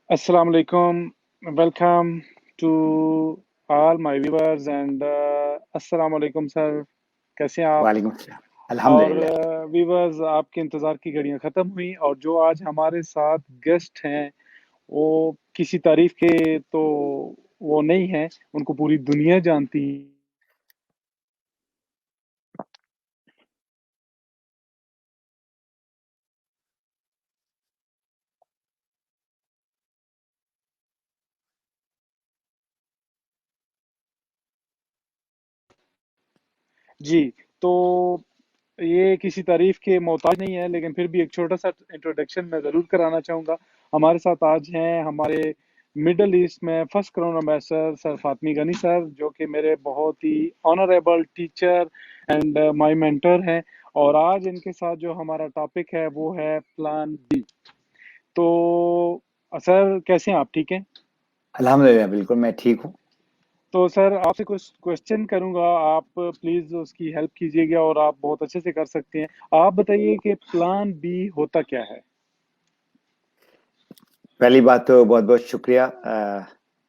Assalamu alaikum. Welcome to all my viewers and assalamu alaikum sir. कैसे हैं आप? वालेकुम सलाम। और अल्हम्दुलिल्लाह। व्यूवर्स आपके इंतज़ार की घड़ियां ख़त्म हुई और जो आज हमारे साथ गेस्ट हैं वो किसी तारीफ के तो वो नहीं हैं, उनको पूरी दुनिया जानती है। जी, तो ये किसी तारीफ के मोहताज नहीं है, लेकिन फिर भी एक छोटा-सा इंट्रोडक्शन मैं ज़रूर कराना चाहूँगा। हमारे साथ आज हैं हमारे मिडल ईस्ट में first crown ambassador sir Fatmi Ghani sir, जो कि मेरे बहुत ही honourable teacher and my mentor हैं और आज इनके साथ जो हमारा टॉपिक है वो है प्लान बी। तो सर कैसे हैं आप, ठीक हैं? अल्हम्दुलिल्लाह बिल्कुल मैं ठीक हूँ। तो सर आपसे कुछ क्वेश्चन करूंगा, आप प्लीज उसकी हेल्प कीजिएगा और आप बहुत अच्छे से कर सकते हैं। आप बताइए कि प्लान बी होता क्या है? पहली बात तो बहुत-बहुत शुक्रिया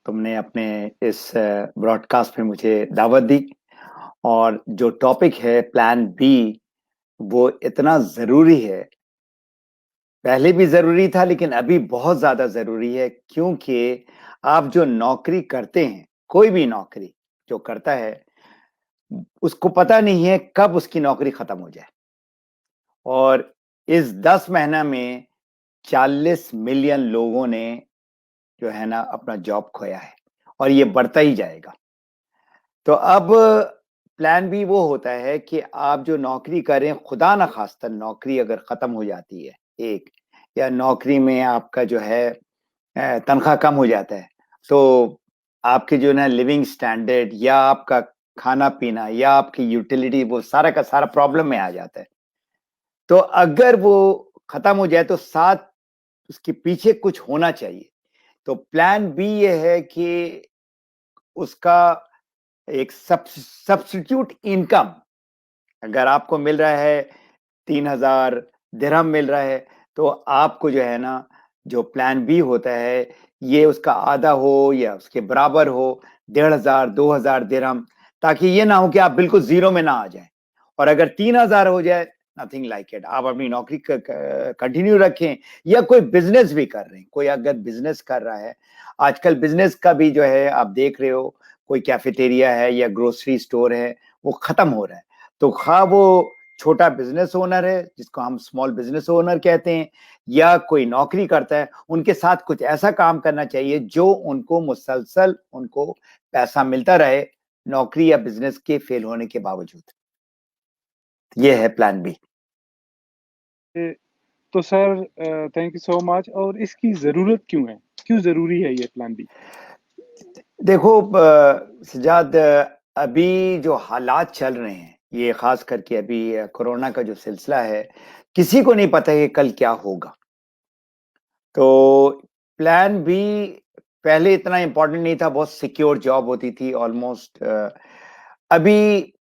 तुमने अपने इस ब्रॉडकास्ट में मुझे दावत दी और जो टॉपिक है प्लान बी वो इतना ज़रूरी है। पहले भी ज़रूरी था लेकिन अभी बहुत ज़्यादा ज़रूरी है क्योंकि आप जो नौकरी करते हैं, कोई भी नौकरी जो करता है, उसको पता नहीं है कब उसकी नौकरी खत्म हो जाए। और इस 10 महीना में 40 मिलियन लोगों ने जो है ना अपना जॉब खोया है और ये बढ़ता ही जाएगा। तो अब प्लान बी वो होता है कि आप जो नौकरी करें, खुदा ना खास्ता नौकरी अगर खत्म हो जाती है एक, या नौकरी में आपका जो है तनख्वाह कम हो जाता है, तो आपके जो ना लिविंग स्टैंडर्ड या आपका खाना-पीना या आपकी यूटिलिटी वो सारा का सारा प्रॉब्लम में आ जाता है। तो अगर वो खत्म हो जाए तो साथ उसके पीछे कुछ होना चाहिए। तो प्लान बी ये है कि उसका एक सब्स्टिट्यूट इनकम अगर आपको मिल रहा है 3000 दिरहम मिल रहा है, तो आपको जो है ना, जो प्लान बी होता है, ये उसका आधा हो या उसके बराबर हो, 1500 2000 दिरहम, ताकि ये ना हो कि आप बिल्कुल ज़ीरो में ना आ जाएँ। और अगर 3000 हो जाए, नथिंग लाइक इट, आप अपनी नौकरी कंटिन्यू रखें या कोई बिज़नेस भी कर रहे हैं, कोई अगर बिज़नेस कर रहा है, आजकल बिज़नेस का भी जो है आप देख रहे हो, कोई कैफेटेरिया है या ग्रोसरी स्टोर है, वो खत्म हो रहा है। तो ख़ाह वो छोटा बिज़नेस ओनर है, जिसको हम स्मॉल बिज़नेस ओनर कहते हैं, या कोई नौकरी करता है, उनके साथ कुछ ऐसा काम करना चाहिए जो उनको मुसलसल उनको पैसा मिलता रहे, नौकरी या बिज़नेस के फेल होने के बावजूद। ये है प्लान बी। तो sir thank you so much. और इसकी ज़रूरत क्यों है? क्यों ज़रूरी है ये प्लान बी? देखो सजाद, अभी जो हालात चल रहे हैं, ये ख़ास करके अभी कोरोना का जो सिलसिला है, किसी को नहीं पता है कि कल क्या होगा। तो प्लान बी पहले इतना इम्पोर्टेंट नहीं था, बहुत सिक्योर जॉब होती थी ऑलमोस्ट। अभी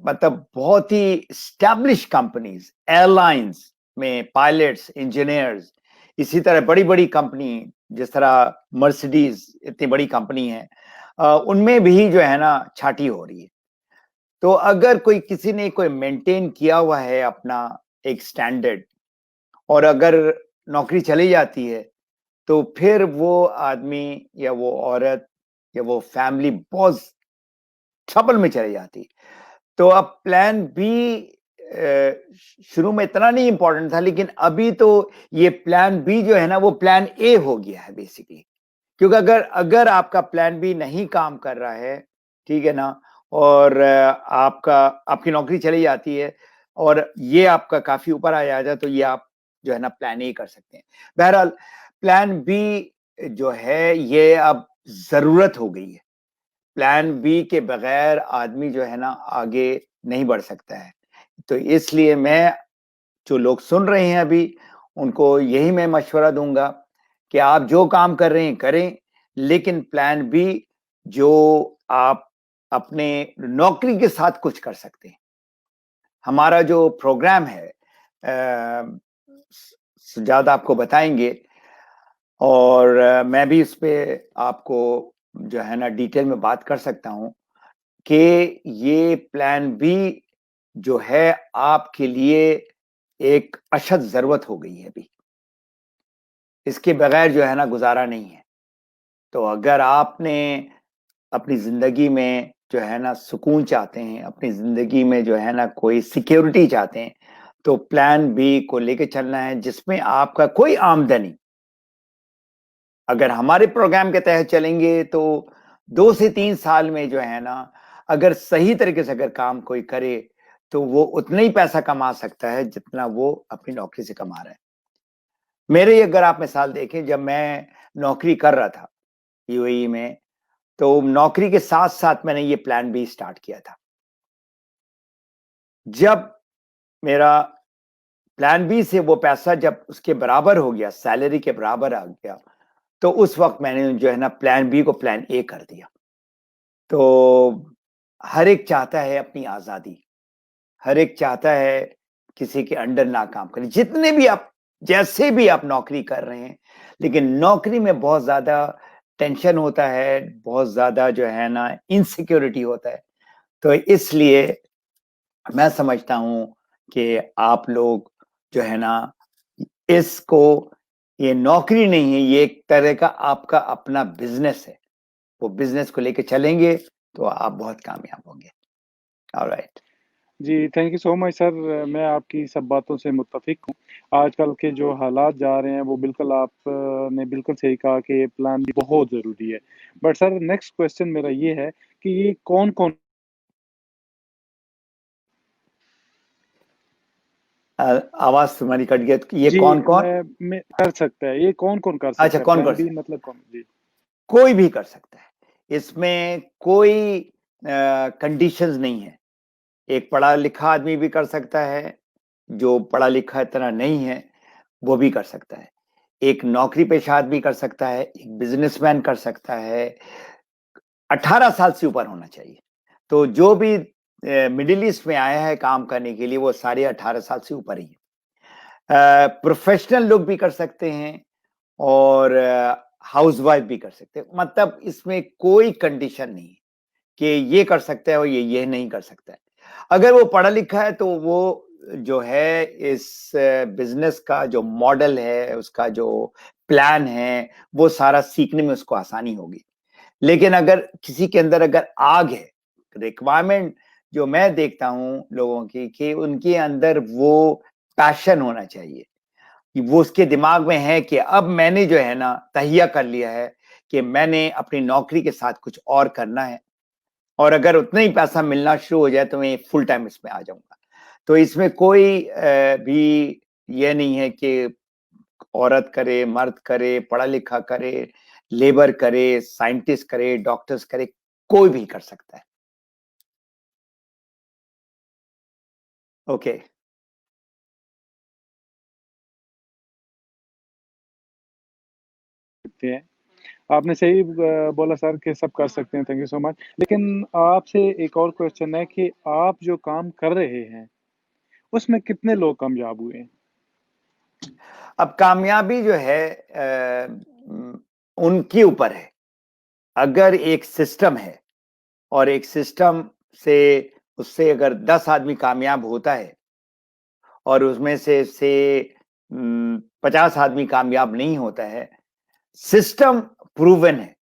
मतलब बहुत ही एस्टैब्लिश कंपनीज, एयरलाइंस में पायलट्स, इंजीनियर्स, इसी तरह बड़ी-बड़ी कंपनी जिस तरह मर्सिडीज इतनी बड़ी कंपनी है, उनमें भी जो है ना छांटी हो रही है। तो अगर कोई किसी ने कोई मेंटेन किया हुआ है अपना एक स्टैंडर्ड और अगर नौकरी चली जाती है, तो फिर वो आदमी या वो औरत या वो फैमिली बहुत ट्रबल में चली जाती है। तो अब प्लान बी शुरू में इतना नहीं इम्पोर्टेंट था, लेकिन अभी तो ये प्लान बी जो है ना वो प्लान ए हो गया है बेसिकली। क्योंकि अगर अगर आपका प्लान बी नहीं काम कर रहा है, ठीक है ना, और आपका आपकी नौकरी चली जाती है और ये आपका काफ़ी ऊपर आ जाता है, तो ये आप जो है ना प्लान ए कर सकते हैं। बहरहाल प्लान बी जो है ये अब ज़रूरत हो गई है। प्लान बी के बगैर आदमी जो है ना आगे नहीं बढ़ सकता है। तो इसलिए मैं जो लोग सुन रहे हैं अभी, उनको यही मैं मशवरा दूँगा कि आप जो काम कर रहे हैं करें, लेकिन प्लान बी जो आप अपने नौकरी के साथ कुछ कर सकते हैं। हमारा जो प्रोग्राम है स सजाद आपको बताएँगे, اور میں بھی اس پہ آپ کو جو ہے نا ڈیٹیل میں بات کر سکتا ہوں کہ یہ پلان بی جو ہے آپ کے لیے ایک اشد ضرورت ہو گئی ہے ابھی. اس کے بغیر جو ہے نا گزارا نہیں ہے. تو اگر آپ نے اپنی زندگی میں جو ہے نا سکون چاہتے ہیں، اپنی زندگی میں جو ہے نا کوئی سیکیورٹی چاہتے ہیں، تو پلان بی کو لے کے چلنا ہے جس میں آپ کا کوئی آمدنی، اگر ہمارے پروگرام کے تحت چلیں گے تو 2 سے 3 سال میں جو ہے نا اگر صحیح طریقے سے اگر کام کوئی کرے تو وہ اتنا ہی پیسہ کما سکتا ہے جتنا وہ اپنی نوکری سے کما رہا ہے. میرے اگر آپ مثال دیکھیں، جب میں نوکری کر رہا تھا یو اے ای میں، تو نوکری کے ساتھ ساتھ میں نے یہ پلان بی سٹارٹ کیا تھا. جب میرا پلان بی سے وہ پیسہ جب اس کے برابر ہو گیا، سیلری کے برابر آ گیا، تو اس وقت میں نے جو ہے نا پلان بی کو پلان اے کر دیا. تو ہر ایک چاہتا ہے اپنی آزادی، ہر ایک چاہتا ہے کسی کے انڈر نہ کام کریں، جتنے بھی آپ جیسے بھی آپ نوکری کر رہے ہیں. لیکن نوکری میں بہت زیادہ ٹینشن ہوتا ہے، بہت زیادہ جو ہے نا انسیکیورٹی ہوتا ہے. تو اس لیے میں سمجھتا ہوں کہ آپ لوگ جو ہے نا اس کو، یہ نوکری نہیں ہے، یہ ایک طرح کا آپ کا اپنا بزنس ہے. وہ بزنس کو لے کے چلیں گے تو آپ بہت کامیاب ہوں گے. آلرائٹ. جی thank you so much sir, میں آپ کی سب باتوں سے متفق ہوں. آج کل کے جو حالات جا رہے ہیں وہ بالکل آپ نے بالکل صحیح کہا کہ یہ پلان بھی بہت ضروری ہے. بٹ سر نیکسٹ کوشچن میرا یہ ہے کہ یہ کون کون آواز تمہاری کٹ گیا. یہ جی کون کون؟ میں کر سکتا ہے، یہ کون کون کر اچھا، سکتا ہے کون پلان کر بی سکتا؟ مطلب کون؟ جی کوئی بھی کر سکتا ہے. اس میں کوئی کنڈیشنز نہیں ہے. ایک پڑھا لکھا آدمی بھی کر سکتا ہے، جو پڑھا لکھا اتنا نہیں ہے وہ بھی کر سکتا ہے. ایک نوکری پیشہ آدمی کر سکتا ہے، ایک بزنس مین کر سکتا ہے. 18 سال سے اوپر ہونا چاہیے. تو جو بھی مڈل ایسٹ میں آیا ہے کام کرنے کے لیے وہ سارے 18 سال سے اوپر ہی ہیں. پروفیشنل لوگ بھی کر سکتے ہیں اور ہاؤس وائف بھی کر سکتے ہیں. مطلب اس میں کوئی کنڈیشن نہیں کہ یہ کر سکتا ہے اور یہ نہیں کر سکتا ہے. اگر وہ پڑھا لکھا ہے تو وہ جو ہے اس بزنس کا جو ماڈل ہے، اس کا جو پلان ہے، وہ سارا سیکھنے میں اس کو آسانی ہوگی. لیکن اگر کسی کے اندر اگر آگ ہے، ریکوائرمنٹ جو میں دیکھتا ہوں لوگوں کی کہ ان کے اندر وہ پیشن ہونا چاہیے، وہ اس کے دماغ میں ہے کہ اب میں نے جو ہے نا تہیہ کر لیا ہے کہ میں نے اپنی نوکری کے ساتھ کچھ اور کرنا ہے، اور اگر اتنا ہی پیسہ ملنا شروع ہو جائے تو میں فل ٹائم اس میں آ جاؤں گا. تو اس میں کوئی بھی یہ نہیں ہے کہ عورت کرے، مرد کرے، پڑھا لکھا کرے، لیبر کرے، سائنٹسٹ کرے، ڈاکٹرز کرے، کوئی بھی کر سکتا ہے. اوکے. سکتے ہیں. آپ نے صحیح بولا سر کہ سب کر سکتے ہیں. تھینک یو سو مچ. لیکن آپ سے ایک اور کوشچن ہے کہ آپ جو کام کر رہے ہیں اس میں کتنے لوگ کامیاب ہوئے ہیں؟ اب کامیابی جو ہے ان کے اوپر ہے. اگر ایک سسٹم ہے اور ایک سسٹم سے اس سے اگر 10 آدمی کامیاب ہوتا ہے اور اس میں سے 50 آدمی کامیاب نہیں ہوتا ہے، سسٹم پروون ہے.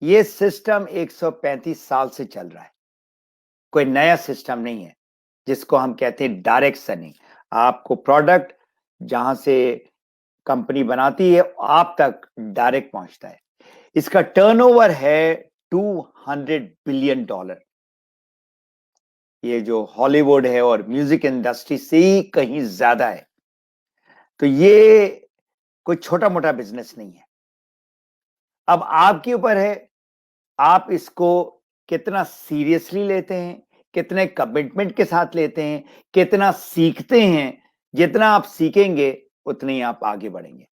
یہ سسٹم 135 سال سے چل رہا ہے. کوئی نیا سسٹم نہیں ہے جس کو ہم کہتے ہیں ڈائریکٹ سیلنگ. آپ کو پروڈکٹ جہاں سے کمپنی بناتی ہے آپ تک ڈائریکٹ پہنچتا ہے. اس کا ٹرن اوور ہے $200 بلین. یہ جو ہالی ووڈ ہے اور میوزک انڈسٹری سے ہی کہیں زیادہ ہے. تو یہ کوئی چھوٹا موٹا بزنس نہیں ہے. اب آپ کے اوپر ہے آپ اس کو کتنا سیریسلی لیتے ہیں، کتنے کمٹمنٹ کے ساتھ لیتے ہیں، کتنا سیکھتے ہیں. جتنا آپ سیکھیں گے اتنے ہی آپ آگے بڑھیں گے.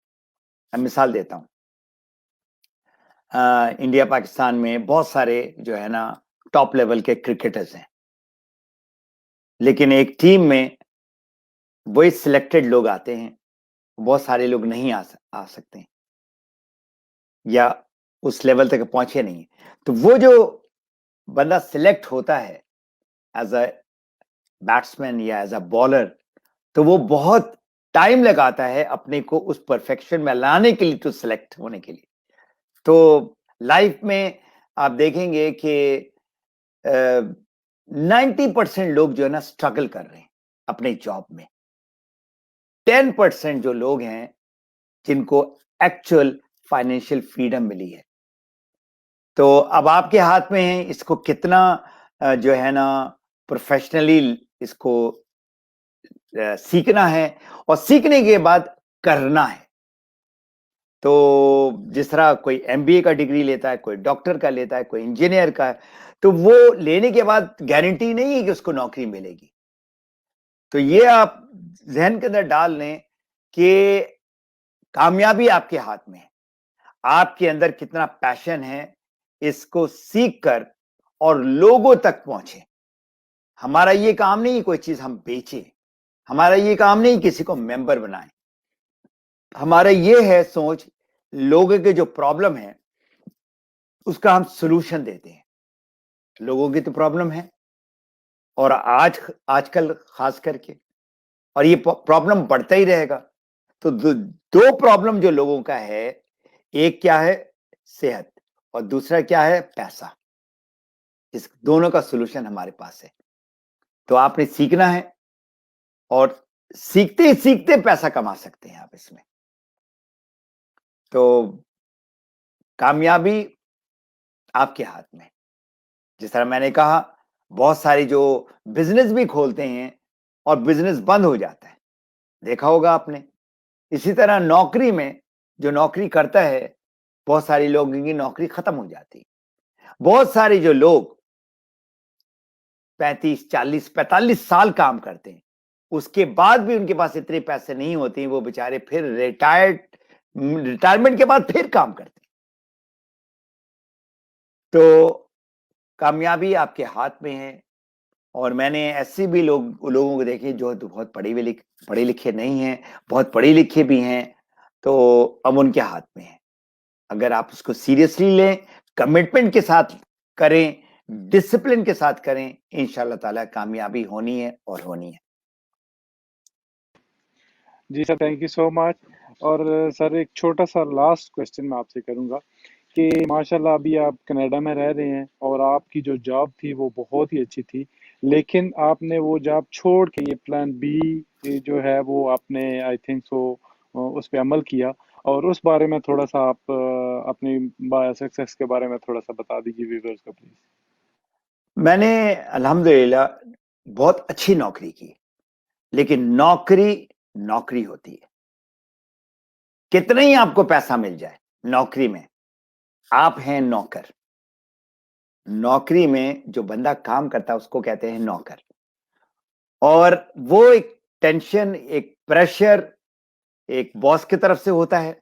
میں مثال دیتا ہوں. انڈیا پاکستان میں بہت سارے جو ہے نا ٹاپ لیول کے کرکٹرز ہیں، لیکن ایک ٹیم میں وہی سلیکٹڈ لوگ آتے ہیں. بہت سارے لوگ نہیں آ سکتے ہیں. या उस लेवल तक पहुंचे नहीं, तो वो जो बंदा सिलेक्ट होता है एज अ बैट्समैन या एज अ बॉलर, तो वो बहुत टाइम लगाता है अपने को उस परफेक्शन में लाने के लिए, तो सिलेक्ट होने के लिए। तो लाइफ में आप देखेंगे कि 90% लोग जो है ना स्ट्रगल कर रहे हैं अपने जॉब में। 10% जो लोग हैं जिनको एक्चुअल फाइनेंशियल फ्रीडम मिली है। तो अब आपके हाथ में है इसको कितना जो है ना प्रोफेशनली इसको सीखना है, और सीखने के बाद करना है। तो जिस तरह कोई एमबीए का डिग्री लेता है, कोई डॉक्टर का लेता है, कोई इंजीनियर का, तो वो लेने के बाद गारंटी नहीं है कि उसको नौकरी मिलेगी। तो ये आप जहन के अंदर डाल लें कि कामयाबी आपके हाथ में है, आपके अंदर कितना पैशन है, इसको सीख कर और लोगों तक पहुंचे। हमारा ये काम नहीं कोई चीज हम बेचे, हमारा ये काम नहीं किसी को मेंबर बनाए, हमारा ये है सोच लोगों के जो प्रॉब्लम है उसका हम सॉल्यूशन देते हैं। लोगों की तो प्रॉब्लम है, और आजकल खास करके, और ये प्रॉब्लम बढ़ता ही रहेगा। तो दो प्रॉब्लम जो लोगों का है, एक क्या है सेहत, और दूसरा क्या है पैसा। इस दोनों का सॉल्यूशन हमारे पास है। तो आपने सीखना है, और सीखते ही सीखते पैसा कमा सकते हैं आप इसमें। तो कामयाबी आपके हाथ में। जिस तरह मैंने कहा, बहुत सारे जो बिजनेस भी खोलते हैं और बिजनेस बंद हो जाता है, देखा होगा आपने। इसी तरह नौकरी में जो नौकरी करता है, बहुत सारे लोगों की नौकरी खत्म हो जाती है। बहुत सारे जो लोग 35, 40, 45 साल काम करते हैं, उसके बाद भी उनके पास इतने पैसे नहीं होते, वो बेचारे फिर रिटायरमेंट के बाद फिर काम करते हैं। तो कामयाबी आपके हाथ में है। और मैंने ऐसे भी लोगों को देखे जो तो बहुत पढ़े लिखे नहीं हैं, बहुत पढ़े लिखे भी हैं, तो अब उनके हाथ में है। अगर आप उसको सीरियसली लें, कमिटमेंट के साथ करें, डिसिप्लिन के साथ करें, इंशाल्लाह ताला कामयाबी होनी है और होनी है। जी sir, thank you so much. और सर एक छोटा सा लास्ट क्वेश्चन मैं आपसे करूंगा कि माशाल्लाह अभी आप कनाडा में रह रहे हैं और आपकी जो जॉब थी वो बहुत ही अच्छी थी, लेकिन आपने वो जॉब छोड़ के ये प्लान बी जो है वो आपने आई थिंक सो उस पे अमल किया, और उस बारे में थोड़ा सा आप अपनी सक्सेस के बारे में थोड़ा सा बता दीजिए व्यूअर्स को प्लीज। मैंने अल्हम्दुलिल्लाह बहुत अच्छी नौकरी की, लेकिन नौकरी नौकरी होती है। कितना ही आपको पैसा मिल जाए नौकरी में, आप हैं नौकर। नौकरी में जो बंदा काम करता है उसको कहते हैं नौकर। और वो एक टेंशन, एक प्रेशर एक बॉस की तरफ से होता है,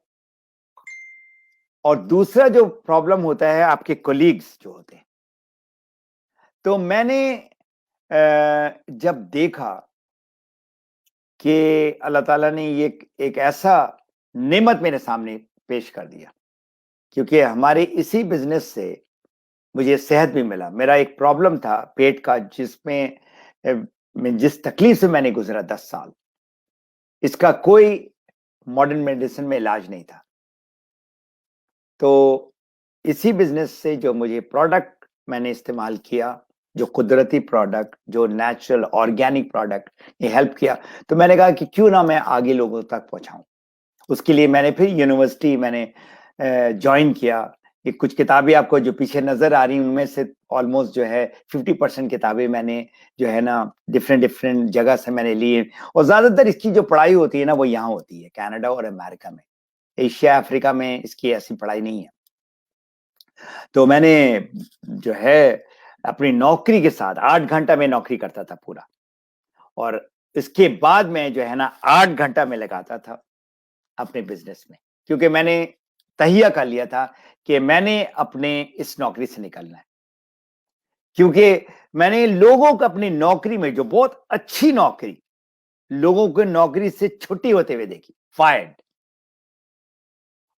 और दूसरा जो प्रॉब्लम होता है आपके कोलीग्स जो होते हैं। तो मैंने जब देखा कि अल्लाह ताला ने ये एक ऐसा नेमत मेरे सामने पेश कर दिया, क्योंकि हमारे इसी बिजनेस से मुझे सेहत भी मिला। मेरा एक प्रॉब्लम था पेट का, जिसमें मैं जिस तकलीफ से मैंने गुजरा 10 साल, इसका कोई मॉडर्न मेडिसिन में इलाज नहीं था। तो इसी बिजनेस से जो मुझे प्रोडक्ट मैंने इस्तेमाल किया, जो कुदरती प्रोडक्ट, जो नेचुरल ऑर्गेनिक प्रोडक्ट, ये हेल्प किया। तो मैंने कहा कि क्यों ना मैं आगे लोगों तक पहुंचाऊं। उसके लिए मैंने फिर यूनिवर्सिटी मैंने ज्वाइन किया। ये कुछ किताबें आपको जो पीछे नजर आ रही हैं, उनमें से ऑलमोस्ट जो है 50% किताबें मैंने जो है ना डिफरेंट जगह से मैंने ली है। और ज्यादातर इसकी जो पढ़ाई होती है ना वो यहाँ होती है, कनाडा और अमेरिका में। एशिया अफ्रीका में इसकी ऐसी पढ़ाई नहीं है। तो मैंने जो है अपनी नौकरी के साथ 8 घंटा में नौकरी करता था पूरा, और इसके बाद मैं जो है ना 8 घंटा में लगाता था अपने बिजनेस में, क्योंकि मैंने तहिया कर लिया था कि मैंने अपने इस नौकरी से निकलना है। क्योंकि मैंने लोगों को अपनी नौकरी में, जो बहुत अच्छी नौकरी, लोगों को नौकरी से छुट्टी होते हुए देखी, फायर्ड।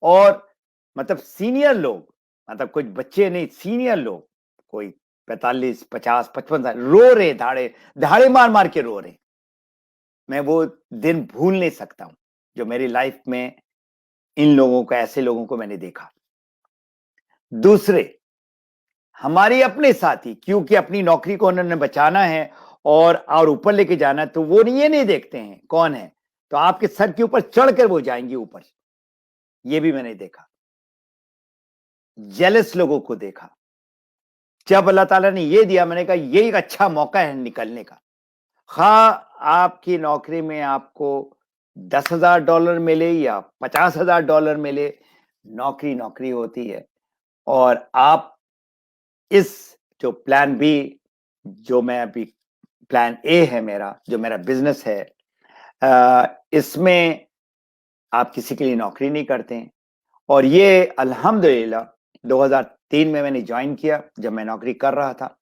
और मतलब सीनियर लोग, मतलब कुछ बच्चे नहीं, सीनियर लोग, कोई 45, 50, 55 साल रो रहे, दहाड़े मार मार के रो रहे। मैं वो दिन भूल नहीं सकता हूं जो मेरी लाइफ में इन लोगों को, ऐसे लोगों को मैंने देखा। दूसरे हमारे अपने साथी, क्योंकि अपनी नौकरी को उन्होंने बचाना है और ऊपर लेके जाना है, तो वो ये नहीं देखते हैं कौन है, तो आपके सर के ऊपर चढ़कर वो जाएंगे ऊपर। ये भी मैंने देखा। जेलस लोगों को देखा। जब अल्लाह ताला ने ये दिया, मैंने कहा ये एक अच्छा मौका है निकलने का। हाँ, आपकी नौकरी में आपको $10,000 मिले या $50,000 मिले, नौकरी नौकरी होती है। और आप इस जो प्लान बी, जो मैं अभी प्लान ए है मेरा, जो मेरा बिजनेस है, इसमें आप किसी के लिए नौकरी नहीं करते हैं। और ये अल्हम्दुलिल्लाह 2003 में मैंने ज्वाइन किया, जब मैं नौकरी कर रहा था,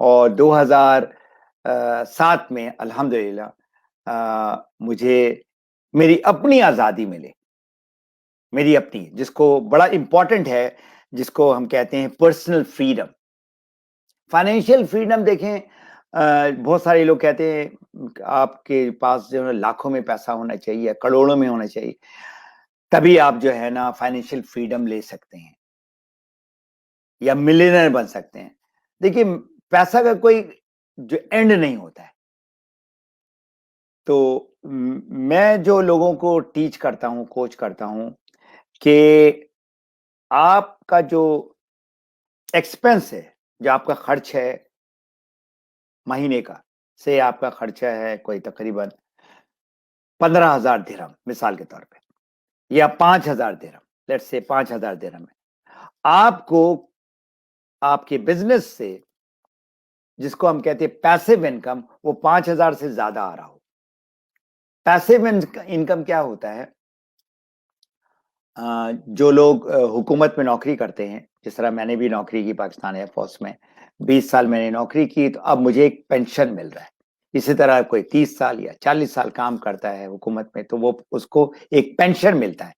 और 2007 में अल्हम्दुलिल्लाह मुझे मेरी अपनी आजादी मिले, मेरी अपनी, जिसको बड़ा इंपॉर्टेंट है, जिसको हम कहते हैं पर्सनल फ्रीडम। फाइनेंशियल फ्रीडम देखें, बहुत सारे लोग कहते हैं आपके पास जो है लाखों में पैसा होना चाहिए, करोड़ों में होना चाहिए, तभी आप जो है ना फाइनेंशियल फ्रीडम ले सकते हैं या मिलियनर बन सकते हैं। देखिए, पैसा का कोई जो एंड नहीं होता है। तो मैं जो लोगों को टीच करता हूं, कोच करता हूं, कि आपका जो एक्सपेंस है, जो आपका खर्च है महीने का, से आपका खर्चा है कोई तकरीबन 15,000 दिरहम मिसाल के तौर पे, या 5,000 दिरहम, लेट्स से 5,000 दिरहम है, आपको आपके बिजनेस से, जिसको हम कहते हैं पैसिव इनकम, वो 5,000 से ज्यादा आ रहा हो। पैसिव इनकम क्या होता है? जो लोग हुकूमत में नौकरी करते हैं, जिस तरह मैंने भी नौकरी की पाकिस्तान एयरफोर्स में 20 साल मैंने नौकरी की, तो अब मुझे एक पेंशन मिल रहा है। इसी तरह कोई 30 साल या 40 साल काम करता है हुकूमत में, तो वो उसको एक पेंशन मिलता है,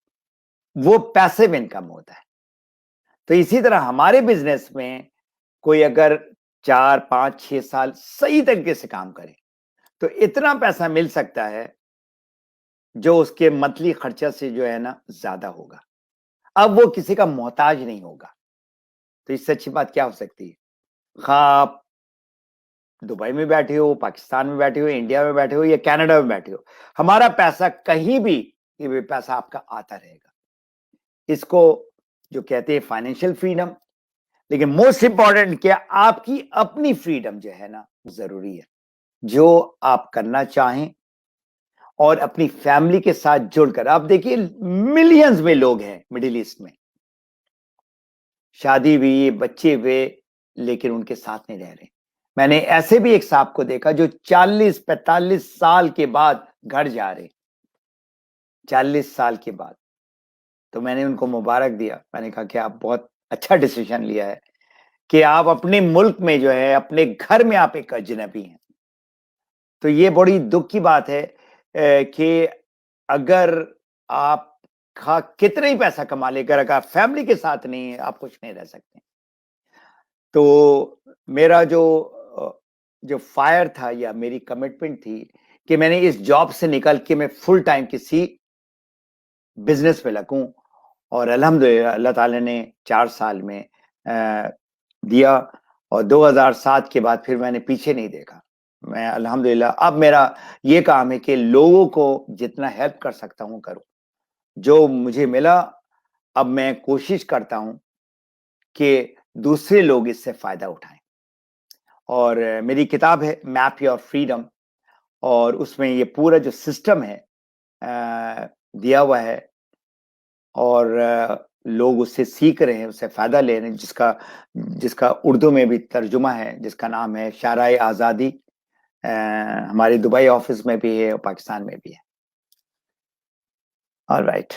वो पैसिव इनकम होता है। तो इसी तरह हमारे बिजनेस में कोई अगर 4, 5, 6 साल सही तरीके से काम करे, तो इतना पैसा मिल सकता है जो उसके मंथली खर्चा से जो है ना ज्यादा होगा। अब वो किसी का मोहताज नहीं होगा। तो इससे अच्छी बात क्या हो सकती है? हाँ, आप दुबई में बैठे हो, पाकिस्तान में बैठे हो, इंडिया में बैठे हो या कनाडा में बैठे हो, हमारा पैसा कहीं भी, ये पैसा आपका आता रहेगा। इसको जो कहते हैं फाइनेंशियल फ्रीडम। लेकिन मोस्ट इंपॉर्टेंट क्या, आपकी अपनी फ्रीडम जो है ना जरूरी है, जो आप करना चाहें और अपनी फैमिली के साथ जुड़कर। आप देखिए, मिलियंस में लोग हैं मिडिल ईस्ट में, शादी हुई, बच्चे हुए, लेकिन उनके साथ नहीं रह रहे। मैंने ऐसे भी एक साहब को देखा जो 40-45 साल के बाद घर जा रहे, 40 साल के बाद। तो मैंने उनको मुबारक दिया, मैंने कहा कि आप बहुत अच्छा डिसीजन लिया है कि आप अपने मुल्क में जो है, अपने घर में आप एक अजनबी हैं। तो ये बड़ी दुख की बात है कि अगर आप कितना ही पैसा कमा ले, अगर आप फैमिली के साथ नहीं है, आप कुछ नहीं रह सकते। तो मेरा जो फायर था, या मेरी कमिटमेंट थी, कि मैंने इस जॉब से निकल के मैं फुल टाइम किसी बिजनेस पे लगूं। और अल्हम्दुलिल्लाह अल्लाह ताला ने 4 साल में दिया, और 2007 के बाद फिर मैंने पीछे नहीं देखा। मैं अल्हम्दुलिल्लाह अब मेरा ये काम है कि लोगों को जितना हेल्प कर सकता हूं करूं। जो मुझे मिला, अब मैं कोशिश करता हूं कि दूसरे लोग इससे फायदा उठाएं। और मेरी किताब है मैप योर फ्रीडम, और उसमें ये पूरा जो सिस्टम है दिया हुआ है, और लोग उससे सीख रहे हैं, उससे फायदा ले रहे हैं, जिसका उर्दू में भी तर्जुमा है, जिसका नाम है शाराए आज़ादी। हमारे दुबई ऑफिस में भी है और पाकिस्तान में भी है। Alright.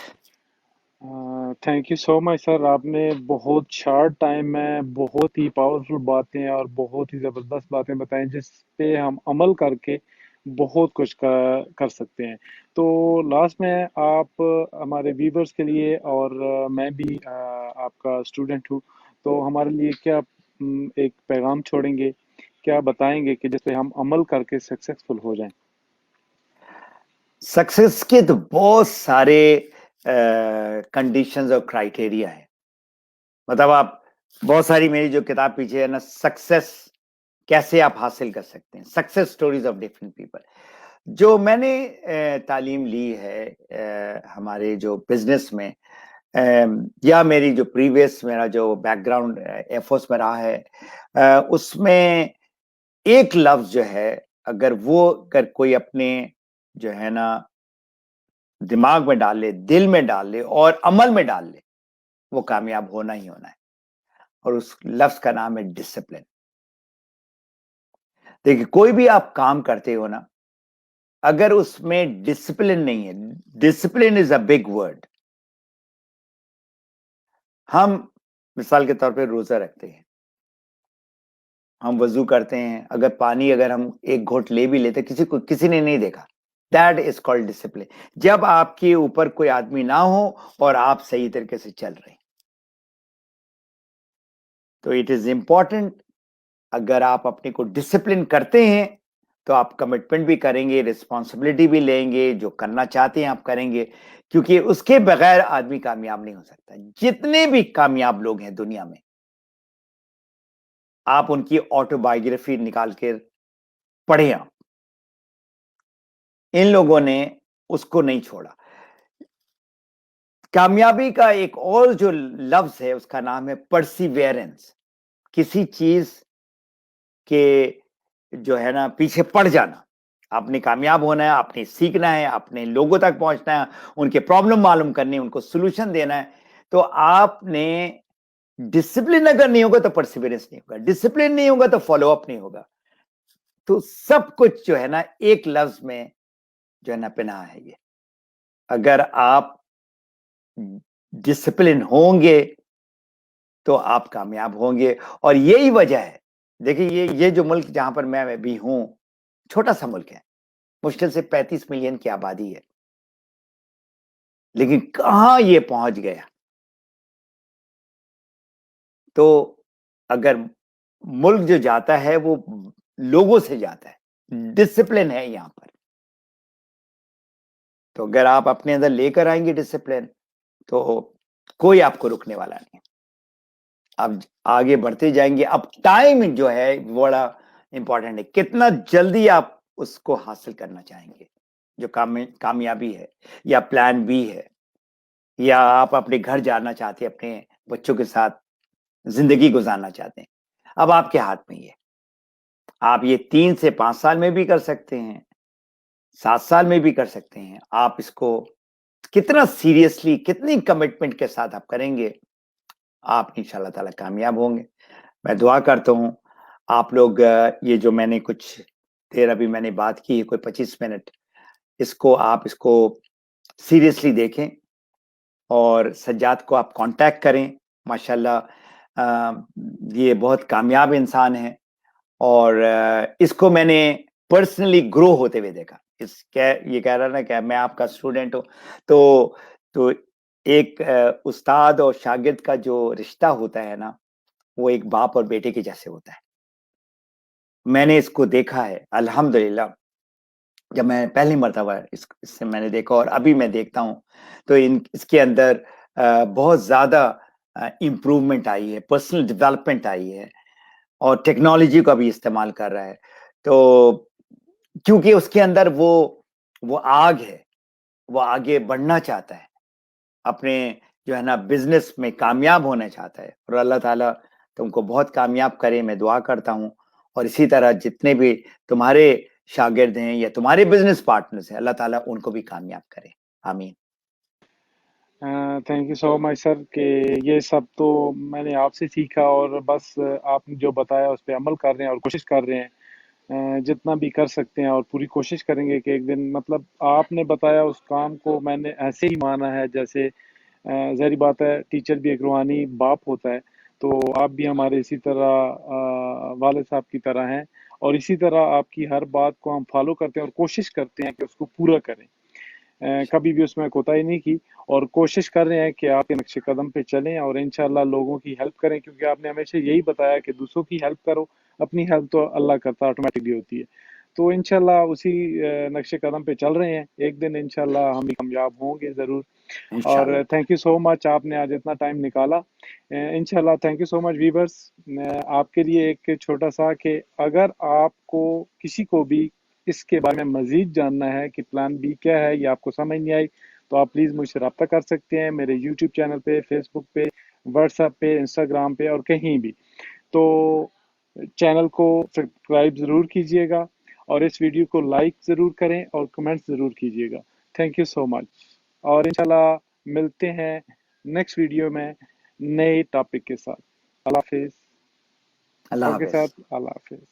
Thank you so much sir, आपने बहुत शॉर्ट टाइम में बहुत ही पावरफुल बातें और बहुत ही ज़बरदस्त बातें बताई, जिस पे हम अमल करके بہت کچھ کر سکتے ہیں. تو لاسٹ میں آپ ہمارے ویورز کے لیے، اور میں بھی آپ کا اسٹوڈنٹ ہوں، تو ہمارے لیے کیا ایک پیغام چھوڑیں گے، کیا بتائیں گے کہ جس پہ ہم عمل کر کے سکسیسفل ہو جائیں؟ سکسیس کے تو بہت سارے کنڈیشنز اور کرائٹیریا ہے. مطلب آپ بہت ساری میری جو کتاب پیچھے ہے نا، سکسیس کیسے آپ حاصل کر سکتے ہیں، success stories of different people. جو میں نے تعلیم لی ہے ہمارے جو بزنس میں، یا میری جو پریویس میرا جو بیک گراؤنڈ ایئر فورس میں رہا ہے، اس میں ایک لفظ جو ہے، اگر کوئی اپنے جو ہے نا دماغ میں ڈال لے، دل میں ڈال لے اور عمل میں ڈال لے، وہ کامیاب ہونا ہی ہونا ہے. اور اس لفظ کا نام ہے ڈسپلن. دیکھیے، کوئی بھی آپ کام کرتے ہو نا، اگر اس میں ڈسپلن نہیں ہے، discipline is a big word. ہم مثال کے طور پہ روزہ رکھتے ہیں، ہم وضو کرتے ہیں، اگر ہم ایک گھونٹ لے بھی لیتے، کسی نے نہیں دیکھا، دیٹ از کالڈ ڈسپلن. جب آپ کے اوپر کوئی آدمی نہ ہو اور آپ صحیح طریقے سے چل رہے ہیں. تو اٹ از امپورٹنٹ، اگر آپ اپنے کو ڈسپلن کرتے ہیں تو آپ کمٹمنٹ بھی کریں گے، ریسپانسبلٹی بھی لیں گے، جو کرنا چاہتے ہیں آپ کریں گے، کیونکہ اس کے بغیر آدمی کامیاب نہیں ہو سکتا. جتنے بھی کامیاب لوگ ہیں دنیا میں، آپ ان کی آٹو بایوگرافی نکال کے پڑھیں، آپ ان لوگوں نے اس کو نہیں چھوڑا. کامیابی کا ایک اور جو لفظ ہے، اس کا نام ہے پرسیویرنس. کسی چیز کے جو ہے نا پیچھے پڑ جانا. آپ نے کامیاب ہونا ہے، آپ نے سیکھنا ہے، آپ نے لوگوں تک پہنچنا ہے، ان کے پرابلم معلوم کرنے، ان کو سولوشن دینا ہے. تو آپ نے ڈسپلن اگر نہیں ہوگا تو پرسیویرنس نہیں ہوگا، ڈسپلن نہیں ہوگا تو فالو اپ نہیں ہوگا. تو سب کچھ جو ہے نا ایک لفظ میں جو ہے نا پناہ ہے. یہ اگر آپ ڈسپلن ہوں گے تو آپ کامیاب ہوں گے. اور یہی وجہ ہے، دیکھیے یہ جو ملک جہاں پر میں بھی ہوں، چھوٹا سا ملک ہے، مشکل سے 35 ملین کی آبادی ہے، لیکن کہاں یہ پہنچ گیا. تو اگر ملک جو جاتا ہے وہ لوگوں سے جاتا ہے، ڈسپلن ہے یہاں پر. تو اگر آپ اپنے اندر لے کر آئیں گے ڈسپلن، تو کوئی آپ کو روکنے والا نہیں. آپ آگے بڑھتے جائیں گے. اب ٹائم جو ہے بڑا امپورٹنٹ ہے، کتنا جلدی آپ اس کو حاصل کرنا چاہیں گے. جو کامیابی ہے، یا پلان بی ہے، یا آپ اپنے گھر جانا چاہتے ہیں، اپنے بچوں کے ساتھ زندگی گزارنا چاہتے ہیں، اب آپ کے ہاتھ میں یہ. آپ یہ 3 سے 5 سال میں بھی کر سکتے ہیں، 7 سال میں بھی کر سکتے ہیں. آپ اس کو کتنا سیریسلی، کتنی کمٹمنٹ کے ساتھ آپ کریں گے، آپ انشاءاللہ تعالی کامیاب ہوں گے. میں دعا کرتا ہوں آپ لوگ یہ جو میں نے کچھ دیر ابھی میں نے بات کی ہے، کوئی 25 منٹ، اس کو سیریسلی دیکھیں، اور سجاد کو آپ کانٹیکٹ کریں. ماشاءاللہ یہ بہت کامیاب انسان ہے، اور اس کو میں نے پرسنلی گرو ہوتے ہوئے دیکھا. یہ کہہ رہا نا کہ میں آپ کا اسٹوڈنٹ ہوں، تو ایک استاد اور شاگرد کا جو رشتہ ہوتا ہے نا، وہ ایک باپ اور بیٹے کے جیسے ہوتا ہے. میں نے اس کو دیکھا ہے الحمدللہ. جب میں پہلی مرتبہ اس سے میں نے دیکھا، اور ابھی میں دیکھتا ہوں، تو اس کے اندر بہت زیادہ امپروومنٹ آئی ہے، پرسنل ڈیولپمنٹ آئی ہے، اور ٹیکنالوجی کا بھی استعمال کر رہا ہے. تو کیونکہ اس کے اندر وہ آگ ہے، وہ آگے بڑھنا چاہتا ہے، اپنے جو ہے نا بزنس میں کامیاب ہونا چاہتا ہے. اور اللہ تعالیٰ تم کو بہت کامیاب کرے، میں دعا کرتا ہوں. اور اسی طرح جتنے بھی تمہارے شاگرد ہیں یا تمہارے بزنس پارٹنرز ہیں، اللہ تعالیٰ ان کو بھی کامیاب کرے. آمین. تھینک یو سو مچ سر، کہ یہ سب تو میں نے آپ سے سیکھا، اور بس آپ نے جو بتایا اس پہ عمل کر رہے ہیں اور کوشش کر رہے ہیں جتنا بھی کر سکتے ہیں، اور پوری کوشش کریں گے کہ ایک دن، مطلب آپ نے بتایا اس کام کو میں نے ایسے ہی مانا ہے جیسے ظاہری بات ہے ٹیچر بھی ایک روحانی باپ ہوتا ہے، تو آپ بھی ہمارے اسی طرح والد صاحب کی طرح ہیں. اور اسی طرح آپ کی ہر بات کو ہم فالو کرتے ہیں اور کوشش کرتے ہیں کہ اس کو پورا کریں، کبھی بھی اس میں کوتاہی نہیں کی، اور کوشش کر رہے ہیں کہ آپ کے نقش قدم پہ چلیں اور انشاءاللہ لوگوں کی ہیلپ کریں، کیونکہ آپ نے ہمیشہ یہی بتایا کہ دوسروں کی ہیلپ کرو، اپنی ہیلپ تو اللہ کرتا آٹومیٹکلی ہوتی ہے۔ تو انشاءاللہ اسی نقش قدم پہ چل رہے ہیں، ایک دن انشاءاللہ ہم بھی کامیاب ہوں گے ضرور۔ اور انشاءاللہ۔ تھینک یو سو مچ، آپ نے آج اتنا ٹائم نکالا۔ انشاءاللہ thank you so much viewers. آپ کے لیے ایک چھوٹا سا کہ اگر آپ کو کسی کو بھی اس کے بارے میں مزید جاننا ہے کہ پلان بی کیا ہے یا آپ کو سمجھ نہیں آئی، تو آپ پلیز مجھ سے رابطہ کر سکتے ہیں میرے یوٹیوب چینل پہ، فیس بک پہ، واٹس ایپ پہ، انسٹاگرام پہ، اور کہیں بھی۔ تو چینل کو سبسکرائب ضرور کیجئے گا، اور اس ویڈیو کو لائک ضرور کریں اور کمنٹ ضرور کیجئے گا۔ تھینک یو سو مچ، اور انشاءاللہ ملتے ہیں نیکسٹ ویڈیو میں نئے ٹاپک کے ساتھ۔ اللہ حافظ۔ اللہ اوکے حافظ۔ صاحب، اللہ حافظ۔